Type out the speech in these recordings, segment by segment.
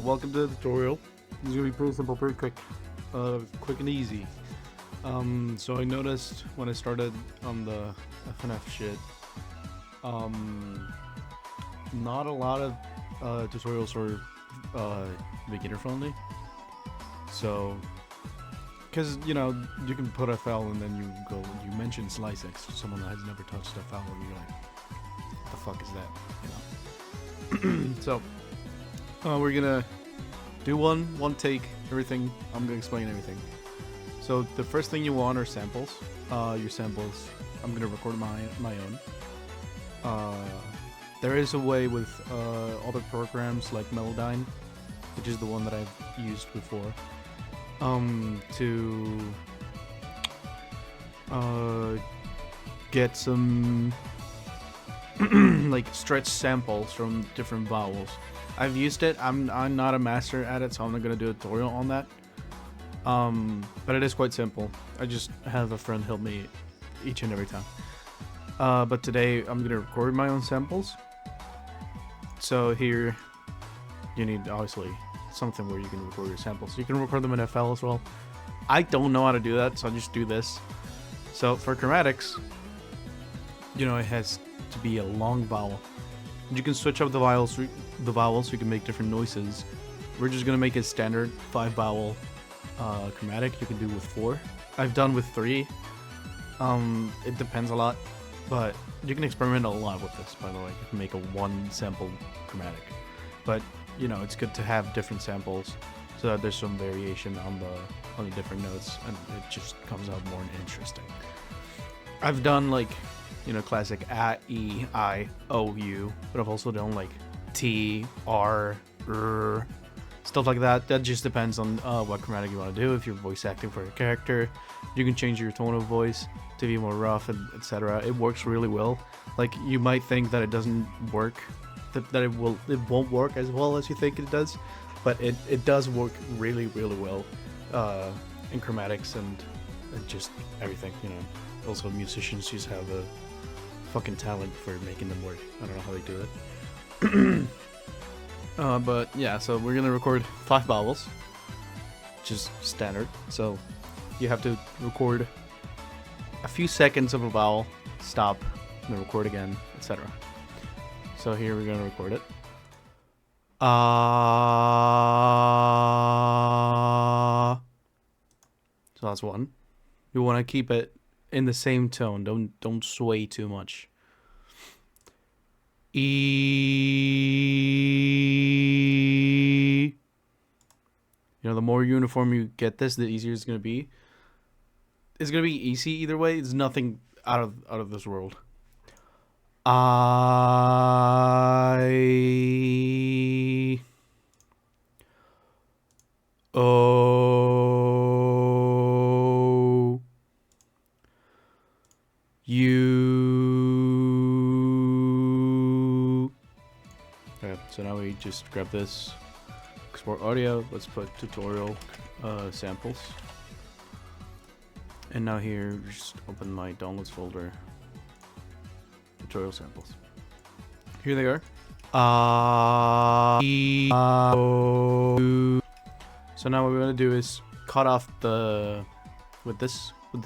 Welcome to the tutorial. It's gonna be pretty simple, pretty quick, quick and easy. So I noticed when I started on the FNF shit, not a lot of tutorials are beginner friendly. So, because you know you can put FL and then you mention SliceX to someone that has never touched FL, and you're like, what the fuck is that? You know. So. We're gonna do one take, everything. I'm gonna explain everything. So the first thing you want are samples. Your samples. I'm gonna record my own. There is a way with other programs like Melodyne, which is the one that I've used before, to get some like stretch samples from different vowels. I've used it. I'm not a master at it, so I'm not gonna do a tutorial on that. But it is quite simple. I just have a friend help me each and every time. But today I'm gonna record my own samples. So here you need obviously something where you can record your samples. You can record them in FL as well. I don't know how to do that, so I just do this. So for chromatics, you know, it has to be a long vowel. You can switch up the vowels so you can make different noises. We're just gonna make a standard 5 vowel chromatic. You can do with 4. I've done with 3. It depends a lot, but you can experiment a lot with this. By the way, you can make a 1 sample chromatic, but you know it's good to have different samples so that there's some variation on the different notes, and it just comes out more interesting. I've done like, you know, classic A, E, I, O, U, but I've also done like T, R, R, stuff like that. That just depends on what chromatic you want to do. If you're voice acting for a character, you can change your tone of voice to be more rough, and etc. It works really well. Like, you might think that it doesn't work, that it won't work as well as you think it does, but it does work really well in chromatics and just everything, you know. Also, musicians just have a fucking talent for making them work. I don't know how they do it. But yeah, so we're gonna record 5 vowels, just standard. So you have to record a few seconds of a vowel, stop, and then record again, etc. So here we're gonna record it. So that's 1. You want to keep it in the same tone. Don't sway too much. E. You know, the more uniform you get this, the easier it's gonna be. It's gonna be easy either way. It's nothing out of this world. I. O. U. Okay, so now we just grab this, export audio. Let's put tutorial samples. And now here, just open my downloads folder. Tutorial samples. Here they are. So now what we're gonna do is cut off with the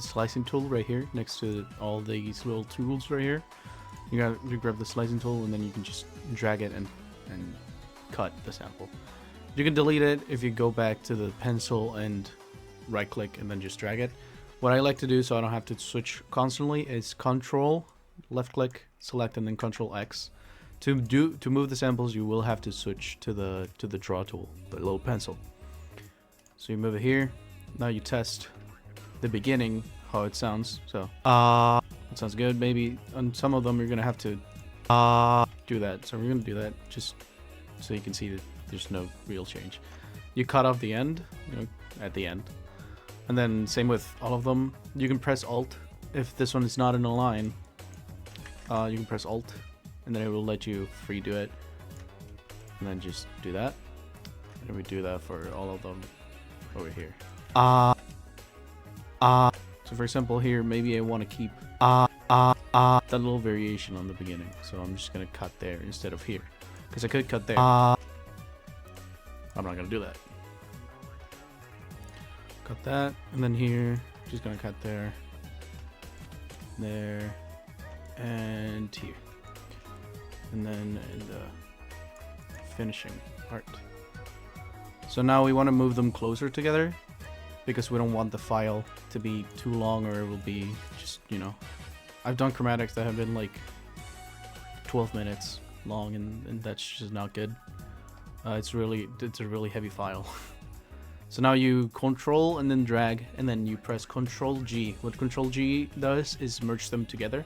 slicing tool right here next to all these little tools right here. You grab the slicing tool and then you can just drag it and cut the sample. You can delete it if you go back to the pencil and right click and then just drag it. What I like to do, so I don't have to switch constantly, is Control, left click, select, and then Control X. To move the samples, you will have to switch to the draw tool, the little pencil. So you move it here. Now you test the beginning, how it sounds. So it sounds good. Maybe on some of them you're gonna have to do that. So we're gonna do that just so you can see that there's no real change. You cut off the end, you know, at the end. And then same with all of them. You can press Alt. If this one is not in a line, you can press Alt, and then it will let you free do it. And then just do that. And we do that for all of them over here. So for example here, maybe I want to keep that little variation on the beginning. So I'm just gonna cut there instead of here, because I could cut there. I'm not gonna do that. Cut that, and then here, just gonna cut there, there, and here. And then in the finishing part. So now we want to move them closer together because we don't want the file to be too long, or it will be just, you know, I've done chromatics that have been like 12 minutes long, and that's just not good. It's a really heavy file. So now you control and then drag, and then you press Control G. What Control G does is merge them together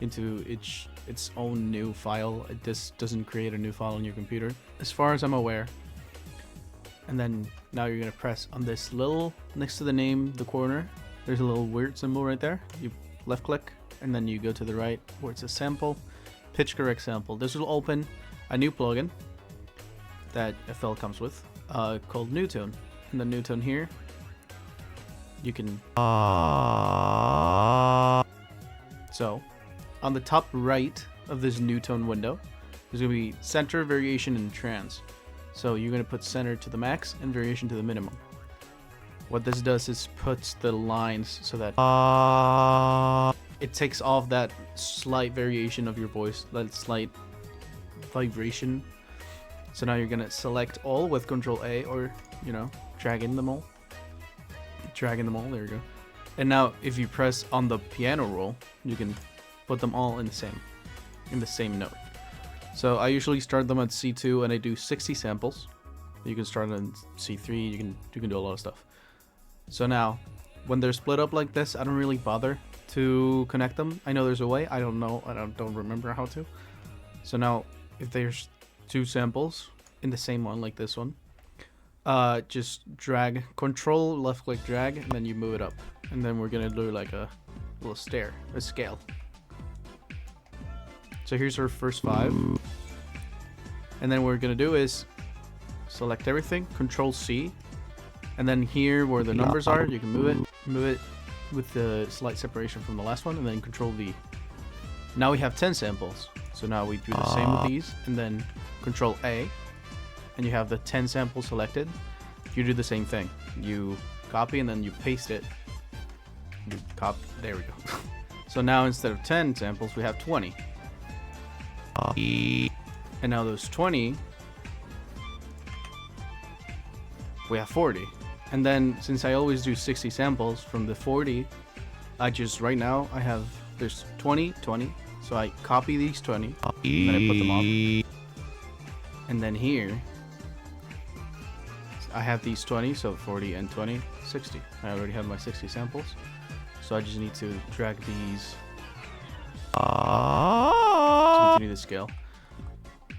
into its own new file. This doesn't create a new file on your computer, as far as I'm aware. And then now you're gonna press on this little, next to the name, the corner, there's a little weird symbol right there. You left click, and then you go to the right where it says sample, pitch correct sample. This will open a new plugin that FL comes with, called Newtone. And the Newtone here, you can. So, on the top right of this Newtone window, there's gonna be center, variation, and trans. So you're gonna put center to the max and variation to the minimum. What this does is puts the lines so that it takes off that slight variation of your voice, that slight vibration. So now you're gonna select all with Control A, or, you know, dragging them all. Dragging them all, there you go. And now if you press on the piano roll, you can put them all in the same note. So I usually start them at C2 and I do 60 samples. You can start on C3, you can do a lot of stuff. So now when they're split up like this, I don't really bother to connect them. I know there's a way, I don't know, I don't remember how to. So now if there's 2 samples in the same one, like this one, just drag, control, left click, drag, and then you move it up. And then we're gonna do like a little a scale. So here's our first 5. And then what we're gonna do is select everything, Control C, and then here where the numbers are, you can move it with the slight separation from the last one, and then Control V. Now we have 10 samples. So now we do the same with these, and then Control A, and you have the 10 samples selected. You do the same thing. You copy and then you paste it. You copy. There we go. So now instead of 10 samples, we have 20. And now those 20, we have 40. And then since I always do 60 samples from the 40, I just right now I have there's 20. So I copy these 20, and then I put them up. And then here, I have these 20, so 40 and 20, 60. I already have my 60 samples. So I just need to drag these to continue the scale.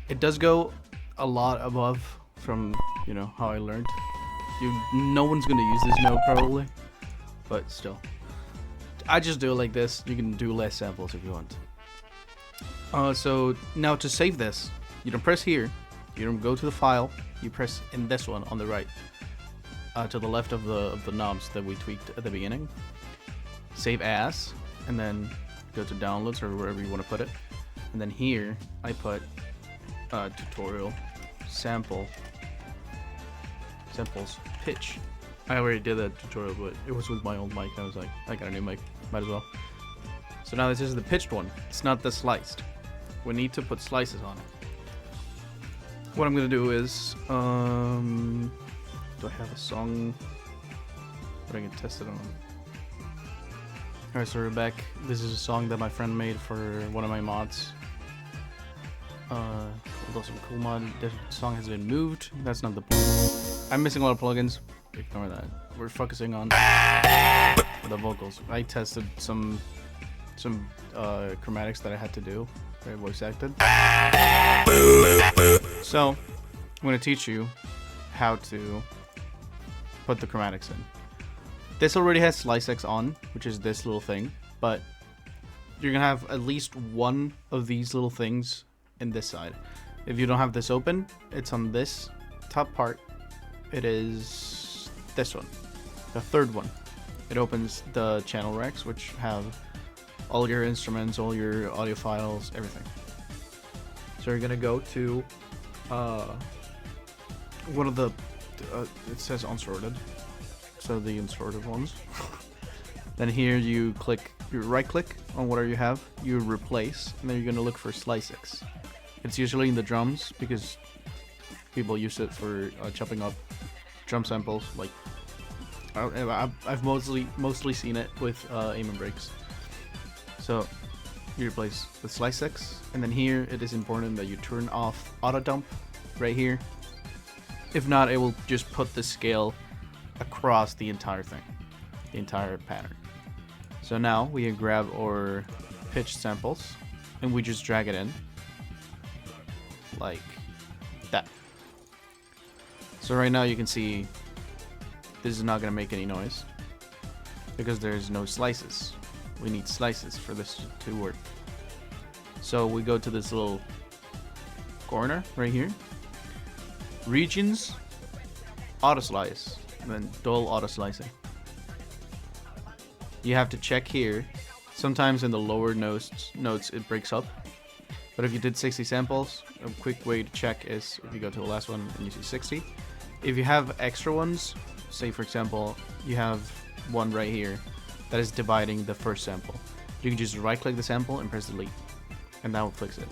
It does go a lot above from, you know, how I learned. No one's gonna use this note probably, but still. I just do it like this. You can do less samples if you want. So now to save this, you don't press here. You don't go to the file. You press in this one on the right, to the left of the knobs that we tweaked at the beginning. Save as, and then go to downloads or wherever you want to put it. And then here I put tutorial samples pitch. I already did that tutorial, but it was with my old mic. I was like, I got a new mic, might as well. So now this is the pitched one. It's not the sliced. We need to put slices on it. What I'm gonna do is, do I have a song that I can test it on? Alright, so we're back. This is a song that my friend made for one of my mods. Called Awesome Cool Mod. The song has been moved. That's not the point. I'm missing a lot of plugins. Ignore that. We're focusing on the vocals. I tested some chromatics that I had to do. I voice acted. So, I'm going to teach you how to put the chromatics in. This already has SliceX on, which is this little thing, but you're going to have at least one of these little things in this side. If you don't have this open, it's on this top part. It is this one, the third one. It opens the channel racks, which have all your instruments, all your audio files, everything. So you're gonna go to one of the it says unsorted, so the unsorted ones. Then here you right click on whatever you have, you replace, and then you're gonna look for slice. It's usually in the drums because people use it for chopping up drum samples. Like I've mostly seen it with aim and breaks. So you replace with slice X, and then here it is important that you turn off auto dump right here. If not, it will just put the scale across the entire thing, the entire pattern. So now we grab our pitch samples and we just drag it in like that. So right now you can see this is not going to make any noise because there's no slices. We need slices for this to work. So we go to this little corner right here, regions, auto slice, and then dual auto slicing. You have to check here. Sometimes in the lower notes it breaks up, but if you did 60 samples, a quick way to check is if you go to the last one and you see 60. If you have extra ones, say for example you have one right here that is dividing the first sample, you can just right click the sample and press delete, and that will fix it.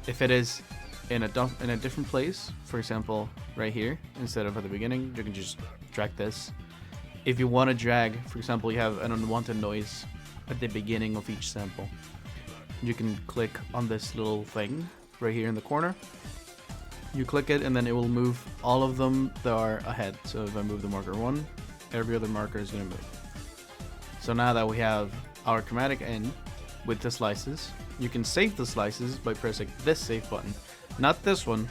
If it is in a different place, for example right here instead of at the beginning, you can just drag this. If you want to drag, for example, you have an unwanted noise at the beginning of each sample, you can click on this little thing right here in the corner. You click it and then it will move all of them that are ahead. So if I move the marker 1, every other marker is going to move. So now that we have our chromatic in with the slices, you can save the slices by pressing this save button. Not this one,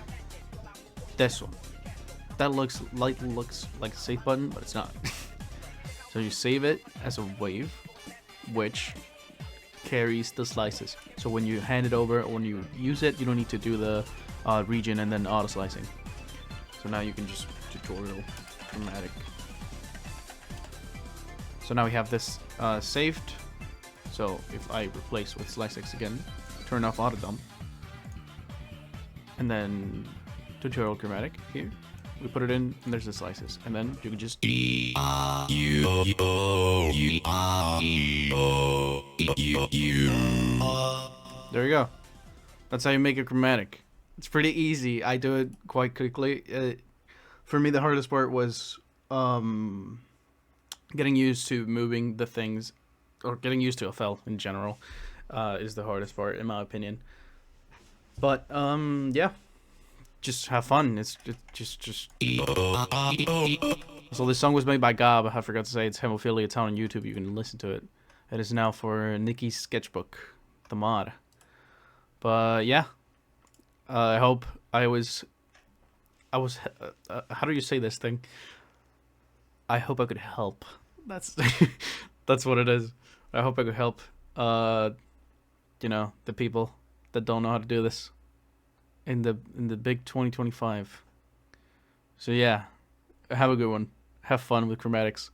this one. That looks like a save button, but it's not. So you save it as a wave, which carries the slices. So when you hand it over or when you use it, you don't need to do the region and then auto slicing. So now you can just tutorial chromatic. So now we have this saved. So if I replace with slice X again, turn off auto dump, and then tutorial chromatic here. We put it in, and there's the slices, and then you can just. There you go. That's how you make a chromatic. It's pretty easy. I do it quite quickly. For me, the hardest part was getting used to moving the things, or getting used to FL in general, is the hardest part in my opinion. But yeah. Just have fun. It's just. So this song was made by Gob. I forgot to say it's Hemophilia. It's on YouTube. You can listen to it. It is now for Nikki's sketchbook, the mod. But yeah, I hope I was. How do you say this thing? I hope I could help. That's that's what it is. I hope I could help. You know, the people that don't know how to do this. In the big 2025. So yeah, have a good one. Have fun with chromatics.